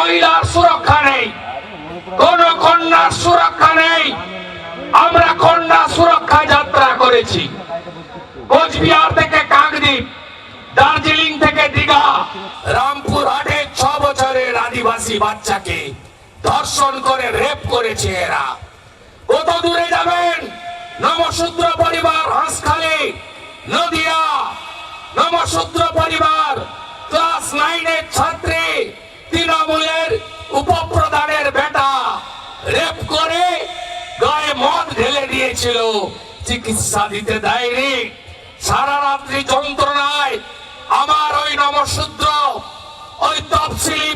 মহিলার সুরক্ষা নেই, কোন কন্যার সুরক্ষা নেই। আমরা কন্যা সুরক্ষা যাত্রা করেছি। কোচবিহার থেকে কাকদ্বীপ, দার্জিলিং থেকে দীঘা, রামপুরহাটে 6 বছরের আদিবাসী বাচ্চাকে ধর্ষণ করে রেপ করেছে এরা। কত দূরে যাবেন? নমশূদ্র পরিবার হাঁসখালি, নদিয়া, নমশূদ্র পরিবার ক্লাস 9 এর ছাত্রী, তৃণমূলের উপপ্রধানের বেটা রেপ করে গায়ে মদ ঢেলে দিয়েছিল, চিকিৎসা দিতে দেয়নি। সারা রাত্রি যন্ত্রণায় আমার ওই নমশূদ্র, ওই তফসিলি